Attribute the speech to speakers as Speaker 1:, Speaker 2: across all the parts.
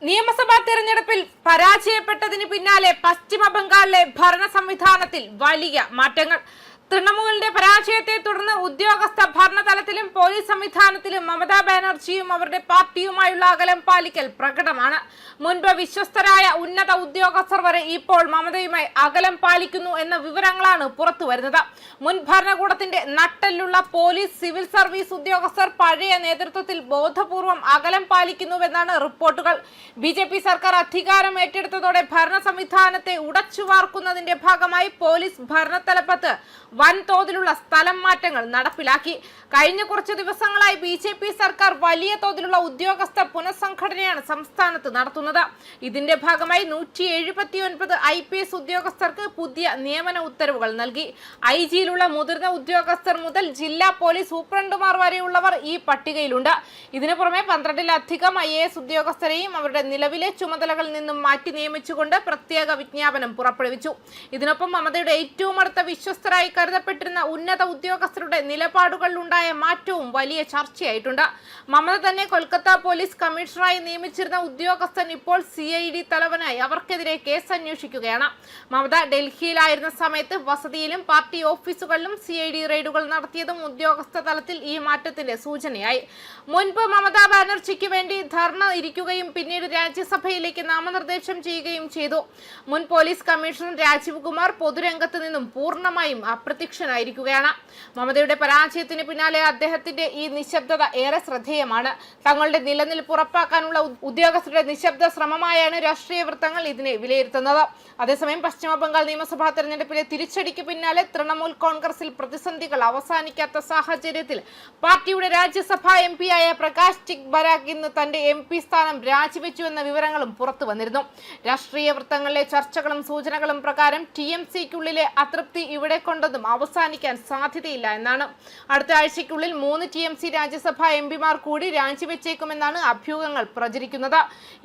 Speaker 1: നിയമസഭാ തെരഞ്ഞെടുപ്പിൽ പരാജയപ്പെട്ടതിന് പിന്നാലെ പശ്ചിമ ബംഗാളിലെ ഭരണ സംവിധാനത്തിൽ വലിയ മാറ്റങ്ങൾ. തൃണമൂലിന്റെ പരാജയത്തെ തുടർന്ന് ഉദ്യോഗസ്ഥ ഭരണതലത്തിലും പോലീസ് സംവിധാനത്തിലും മമതാ ബാനർജിയും അവരുടെ പാർട്ടിയുമായുള്ള അകലം പാലിക്കൽ പ്രകടമാണ്. മുൻപ് വിശ്വസ്തരായ ഉന്നത ഉദ്യോഗസ്ഥർ വരെ ഇപ്പോൾ മമതയുമായി അകലം പാലിക്കുന്നു എന്ന വിവരങ്ങളാണ് പുറത്തുവരുന്നത്. മുൻ ഭരണകൂടത്തിന്റെ നട്ടെല്ലുള്ള പോലീസ് സിവിൽ സർവീസ് ഉദ്യോഗസ്ഥർ പഴയ നേതൃത്വത്തിൽ ബോധപൂർവം അകലം പാലിക്കുന്നുവെന്നാണ് റിപ്പോർട്ടുകൾ. ബി.ജെ.പി. സർക്കാർ അധികാരം ഏറ്റെടുത്തതോടെ ഭരണ സംവിധാനത്തെ ഉടച്ചുവാർക്കുന്നതിന്റെ ഭാഗമായി പോലീസ് ഭരണത്തലപ്പത്ത് വൻതോതിലുള്ള സ്ഥലം മാറ്റങ്ങൾ നടപ്പിലാക്കി. കഴിഞ്ഞ കുറച്ച് ദിവസങ്ങളായി ബി.ജെ.പി. സർക്കാർ വലിയ തോതിലുള്ള ഉദ്യോഗസ്ഥ പുനഃസംഘടനയാണ് സംസ്ഥാനത്ത് നടത്തുന്നത്. ഇതിന്റെ ഭാഗമായി 179 IPS ഉദ്യോഗസ്ഥർക്ക് പുതിയ നിയമന ഉത്തരവുകൾ നൽകി. IG-യിലുള്ള മുതിർന്ന ഉദ്യോഗസ്ഥർ മുതൽ ജില്ലാ പോലീസ് സൂപ്രണ്ടുമാർ വരെയുള്ളവർ ഈ പട്ടികയിലുണ്ട്. ഇതിനു പുറമെ 12-ലധികം IAS ഉദ്യോഗസ്ഥരെയും അവരുടെ നിലവിലെ ചുമതലകളിൽ നിന്നും മാറ്റി നിയമിച്ചുകൊണ്ട് പ്രത്യേക വിജ്ഞാപനം പുറപ്പെടുവിച്ചു. ഇതിനൊപ്പം മമതയുടെ ഏറ്റവും അടുത്ത വിശ്വസ്തരായി കരുതപ്പെട്ടിരുന്ന ഉന്നത ഉദ്യോഗസ്ഥരുടെ നിലപാടുകളിലുണ്ടായ മാറ്റവും വലിയ ചർച്ചയായിട്ടുണ്ട്. മമത തന്നെ കൊൽക്കത്ത പോലീസ് കമ്മീഷണറായി നിയമിച്ചിരുന്ന ഉദ്യോഗസ്ഥൻ ഇപ്പോൾ CID തലവനായി അവർക്കെതിരെ കേസ് അന്വേഷിക്കുകയാണ്. മമത ഡൽഹിയിലായിരുന്ന സമയത്ത് വസതിയിലും പാർട്ടി ഓഫീസുകളിലും CID റെയ്ഡുകൾ നടത്തിയതും ഉദ്യോഗസ്ഥ തലത്തിൽ ഈ മാറ്റത്തിന്റെ സൂചനയായി. മുൻപ് മമതാ ബാനർജിക്ക് വേണ്ടി ധർണ ഇരിക്കുകയും പിന്നീട് രാജ്യസഭയിലേക്ക് നാമനിർദ്ദേശം ചെയ്യുകയും ചെയ്തു. മുൻ പോലീസ് കമ്മീഷണർ രാജീവ് കുമാർ പൊതുരംഗത്ത് നിന്നും പൂർണ്ണമായും അപ്രത്യക്ഷനായിരിക്കുകയാണ്. മമതയുടെ പരാജയത്തിന് പിന്നാലെ അദ്ദേഹത്തിന്റെ ഈ നിശബ്ദത ഏറെ ശ്രദ്ധേയമാണ്. തങ്ങളുടെ നിലനിൽപ്പ് ഉറപ്പാക്കാനുള്ള ഉദ്യോഗസ്ഥരുടെ നിശബ്ദ ശ്രമമായാണ് രാഷ്ട്രീയ വൃത്തങ്ങൾ ഇതിനെ വിലയിരുത്തുന്നത്. അതേസമയം പശ്ചിമ ബംഗാൾ നിയമസഭാ തെരഞ്ഞെടുപ്പിലെ തിരിച്ചടിക്ക് പിന്നാലെ തൃണമൂൽ കോൺഗ്രസിൽ പ്രതിസന്ധികൾ അവസാനിക്കാത്ത സാഹചര്യത്തിൽ പാർട്ടിയുടെ രാജ്യസഭാ MP ആയ പ്രകാശ് ടിക് ബരാഗ് ഇന്ന് തന്റെ MP സ്ഥാനം രാജിവെച്ചുവെന്ന വിവരങ്ങളും പുറത്തു വന്നിരുന്നു. രാഷ്ട്രീയ വൃത്തങ്ങളിലെ ചർച്ചകളും സൂചനകളും പ്രകാരം TMCക്കുള്ളിലെ അതൃപ്തി ഇവിടെ കൊണ്ടതും അവസാനിക്കാൻ സാധ്യതയില്ല എന്നാണ്. അടുത്ത ആഴ്ചയ്ക്കുള്ളിൽ 3 TMC രാജ്യസഭാ MPമാർ കൂടി രാജിവെച്ചേക്കുമെന്നാണ് അഭ്യൂഹങ്ങൾ പ്രചരിക്കുന്നത്.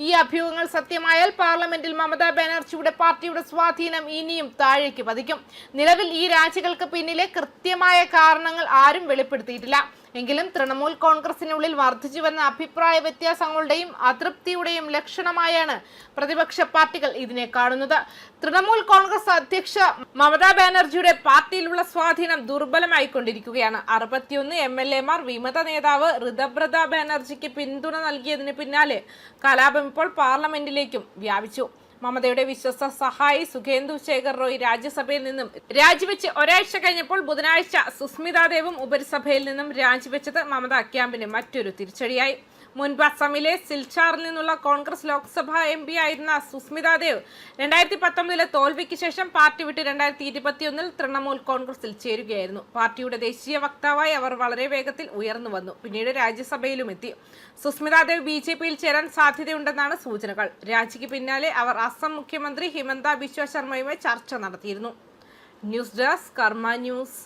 Speaker 1: ഈ അഭ്യൂഹങ്ങൾ സത്യമായാൽ പാർലമെന്റിൽ മമതാ ബാനർജിയുടെ പാർട്ടിയുടെ സ്വാധീനം ഇനിയും താഴേക്ക് പതിക്കും. നിലവിൽ ഈ രാജികൾക്ക് പിന്നിലെ കൃത്യമായ കാരണങ്ങൾ ആരും വെളിപ്പെടുത്തിയിട്ടില്ല. എങ്കിലും തൃണമൂൽ കോൺഗ്രസിനുള്ളിൽ വർദ്ധിച്ചുവന്ന അഭിപ്രായ വ്യത്യാസങ്ങളുടെയും അതൃപ്തിയുടെയും ലക്ഷണമായാണ് പ്രതിപക്ഷ പാർട്ടികൾ ഇതിനെ കാണുന്നത്. തൃണമൂൽ കോൺഗ്രസ് അധ്യക്ഷ മമതാ ബാനർജിയുടെ പാർട്ടിയിലുള്ള സ്വാധീനം ദുർബലമായിക്കൊണ്ടിരിക്കുകയാണ്. 61 MLAമാർ വിമത നേതാവ് ഋതബ്രത ബാനർജിക്ക് പിന്തുണ നൽകിയതിന് പിന്നാലെ കലാപം ഇപ്പോൾ പാർലമെന്റിലേക്കും വ്യാപിച്ചു. മമതയുടെ വിശ്വസ്ത സഹായി സുഖേന്ദു ശേഖർ റോയ് രാജ്യസഭയിൽ നിന്നും രാജിവെച്ച് ഒരാഴ്ച കഴിഞ്ഞപ്പോൾ ബുധനാഴ്ച സുസ്മിതാ ദേവും ഉപരിസഭയിൽ നിന്നും രാജിവെച്ചത് മമത ക്യാമ്പിന് മറ്റൊരു തിരിച്ചടിയായി. മുൻപ് അസമിലെ സിൽച്ചാറിൽ നിന്നുള്ള കോൺഗ്രസ് ലോക്സഭാ MP ആയിരുന്ന സുസ്മിതാ ദേവ് 2019 തോൽവിക്ക് ശേഷം പാർട്ടി വിട്ട് 2021 തൃണമൂൽ കോൺഗ്രസിൽ ചേരുകയായിരുന്നു. പാർട്ടിയുടെ ദേശീയ വക്താവായി അവർ വളരെ വേഗത്തിൽ ഉയർന്നു വന്നു. പിന്നീട് രാജ്യസഭയിലും എത്തി. സുസ്മിതാ ദേവ് BJPയിൽ ചേരാൻ സാധ്യതയുണ്ടെന്നാണ് സൂചനകൾ. രാജിക്ക് പിന്നാലെ അവർ അസം മുഖ്യമന്ത്രി ഹിമന്ത ബിശ്വ ശർമ്മയുമായി ചർച്ച നടത്തിയിരുന്നു. ന്യൂസ് ഡെസ്ക് കർമ്മ ന്യൂസ്.